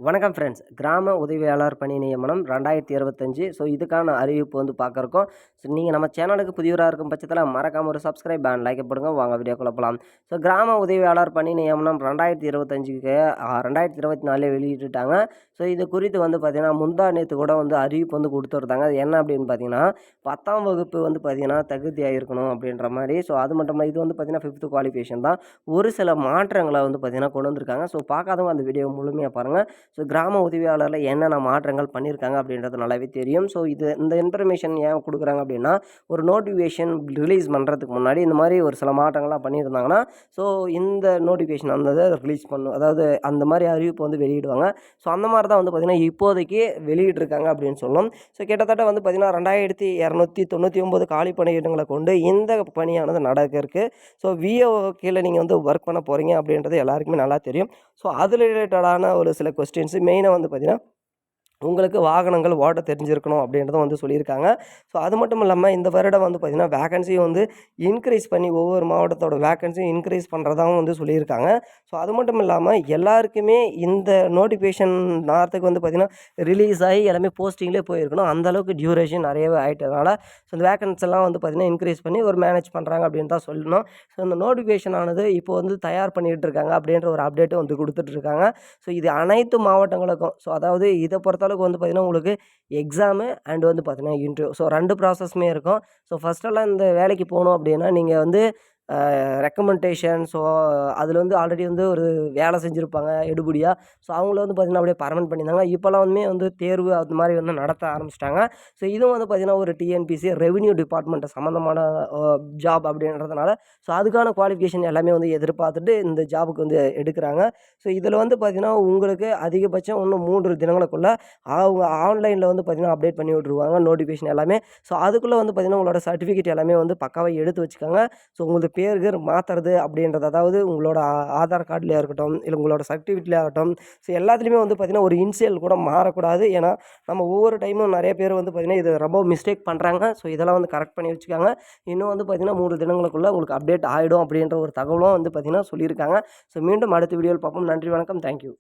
வணக்கம் ஃப்ரெண்ட்ஸ். கிராம உதவியாளர் பணி நியமனம் 2025. ஸோ இதுக்கான அறிவிப்பு வந்து பார்க்குறோம். ஸோ நீங்கள் நம்ம சேனலுக்கு புதியவராக இருக்கும் பட்சத்தில் மறக்காம ஒரு சப்ஸ்கிரைப் அண்ட் லைக் போடுங்க. வாங்க வீடியோக்குள்ள போகலாம். ஸோ கிராம உதவியாளர் பணி நியமனம் 2025க்கு 2024 வெளியிட்டுட்டாங்க. ஸோ இது குறித்து வந்து பார்த்திங்கன்னா முந்தா நேற்று கூட வந்து அறிவிப்பு வந்து கொடுத்துருந்தாங்க. அது என்ன அப்படின்னு பார்த்தீங்கன்னா 10ஆம் வகுப்பு வந்து பார்த்திங்கன்னா தகுதியாக இருக்கணும் அப்படின்ற மாதிரி. ஸோ அது மட்டும் இல்லை, இது வந்து பார்த்திங்கன்னா 5th குவாலிஃபிகேஷன் தான். ஒரு சில மாற்றங்களை வந்து பார்த்திங்கன்னா கொண்டு வந்திருக்காங்க. ஸோ பார்க்காதவங்க அந்த வீடியோ முழுமையாக பாருங்கள். ஸோ கிராம உதவியாளரில் என்னென்ன மாற்றங்கள் பண்ணியிருக்காங்க அப்படின்றது நல்லாவே தெரியும். ஸோ இந்த இன்ஃபர்மேஷன் ஏன் கொடுக்குறாங்க அப்படின்னா, ஒரு நோட்டிஃபிகேஷன் ரிலீஸ் பண்ணுறதுக்கு முன்னாடி இந்த மாதிரி ஒரு சில மாற்றங்கள்லாம் பண்ணியிருந்தாங்கன்னா, ஸோ இந்த நோட்டிஃபிகேஷன் அந்த ரிலீஸ் பண்ணும், அதாவது அந்த மாதிரி அறிவிப்பு வந்து வெளியிடுவாங்க. ஸோ அந்த மாதிரி தான் வந்து பார்த்திங்கன்னா இப்போதைக்கு வெளியிட்டிருக்காங்க அப்படின்னு சொல்லணும். ஸோ கிட்டத்தட்ட வந்து பார்த்திங்கன்னா 2299 காலி பணியிடங்களை கொண்டு இந்த பணியானது நடக்கிறதுக்கு. ஸோ விஏஓ கீழே நீங்கள் வந்து ஒர்க் பண்ண போகிறீங்க அப்படின்றது எல்லாருக்குமே நல்லா தெரியும். ஸோ அது ரிலேட்டடான ஒரு சில கொஸ்டின்ஸு மெயினாக வந்து பார்த்திங்கன்னா உங்களுக்கு வாகனங்கள் ஓட்ட தெரிஞ்சிருக்கணும் அப்படின்றதும் வந்து சொல்லியிருக்காங்க. ஸோ அது மட்டும் இல்லாமல் இந்த வருடம் வந்து பார்த்திங்கன்னா வேக்கன்சியும் வந்து இன்க்ரீஸ் பண்ணி ஒவ்வொரு மாவட்டத்தோட வேக்கன்சியும் இன்க்ரீஸ் பண்ணுறதாகவும் வந்து சொல்லியிருக்காங்க. ஸோ அது மட்டும் இல்லாமல் எல்லாருக்குமே இந்த நோட்டிஃபிகேஷன் நேரத்துக்கு வந்து பார்த்திங்கன்னா ரிலீஸ் ஆகி எல்லாமே போஸ்டிங்லேயே போயிருக்கணும். அந்தளவுக்கு டியூரேஷன் நிறையவே ஆகிட்டதுனால ஸோ இந்த வேக்கன்சி எல்லாம் வந்து பார்த்திங்கன்னா இன்க்ரீஸ் பண்ணி ஒரு மேனேஜ் பண்ணுறாங்க அப்படின்னு தான் சொல்லணும். ஸோ இந்த நோட்டிஃபிகேஷன் ஆனது இப்போ வந்து தயார் பண்ணிகிட்டு இருக்காங்க அப்படின்ற ஒரு அப்டேட்டும் வந்து கொடுத்துட்ருக்காங்க. ஸோ இது அனைத்து மாவட்டங்களுக்கும், ஸோ அதாவது இதை பொறுத்தளவுக்கு வந்து பார்த்திங்கன்னா உங்களுக்கு எக்ஸாமு அண்ட் வந்து பார்த்திங்கன்னா இன்டர்வியூ, ஸோ 2 ப்ராசஸுமே இருக்கும். ஸோ ஃபஸ்ட்டெல்லாம் இந்த வேலைக்கு போகணும் அப்படின்னா நீங்கள் வந்து ரெக்கமெண்டேஷன், ஸோ அதில் வந்து ஆல்ரெடி வந்து ஒரு வேலை செஞ்சுருப்பாங்க எடுபடியாக. ஸோ அவங்கள வந்து பார்த்திங்கன்னா அப்படியே பர்மனெண்ட் பண்ணியிருந்தாங்க. இப்போலாம் வந்து தேர்வு அந்த மாதிரி வந்து நடத்த ஆரம்பிச்சிட்டாங்க. ஸோ இதுவும் வந்து பார்த்திங்கன்னா ஒரு டிஎன்பிசி ரெவென்யூ டிபார்ட்மெண்ட் சம்மந்தமான ஜாப் அப்படின்றதுனால ஸோ அதுக்கான குவாலிஃபிகேஷன் எல்லாமே வந்து எதிர்பார்த்துட்டு இந்த ஜாபுக்கு வந்து எடுக்கிறாங்க. ஸோ இதில் வந்து பார்த்திங்கன்னா உங்களுக்கு அதிகபட்சம் இன்னும் 3 தினங்களுக்குள்ளே அவங்க ஆன்லைனில் வந்து பார்த்திங்கன்னா அப்டேட் பண்ணி விட்ருவாங்க நோட்டிஃபிகேஷன் எல்லாமே. ஸோ அதுக்குள்ளே வந்து பார்த்திங்கன்னா உங்களோட சர்டிஃபிகேட் எல்லாமே வந்து பக்காவாக எடுத்து வச்சுக்கோங்க. ஸோ உங்களுக்கு பேர் மாற்றுறது அப்படின்றது, அதாவது உங்களோட ஆதார் கார்டுலையாக இருக்கட்டும், இல்லை உங்களோட சர்டிஃபிகேட்லேயே ஆகட்டும், ஸோ எல்லாத்துலேயுமே வந்து பார்த்திங்கன்னா ஒரு இனிஷியல் கூட மாறக்கூடாது. ஏன்னா நம்ம ஒவ்வொரு டைமும் நிறைய பேர் வந்து பார்த்திங்கன்னா இது ரொம்ப மிஸ்டேக் பண்ணுறாங்க. ஸோ இதெல்லாம் வந்து கரெக்ட் பண்ணி வச்சுக்காங்க. இன்னும் வந்து பார்த்திங்கன்னா 3 தினங்களுக்குள்ளே உங்களுக்கு அப்டேட் ஆகிடும் அப்படின்ற ஒரு தகவலும் வந்து பார்த்திங்கன்னா சொல்லியிருக்காங்க. ஸோ மீண்டும் அடுத்த வீடியோவில் பார்ப்போம். நன்றி, வணக்கம், தேங்க்யூ.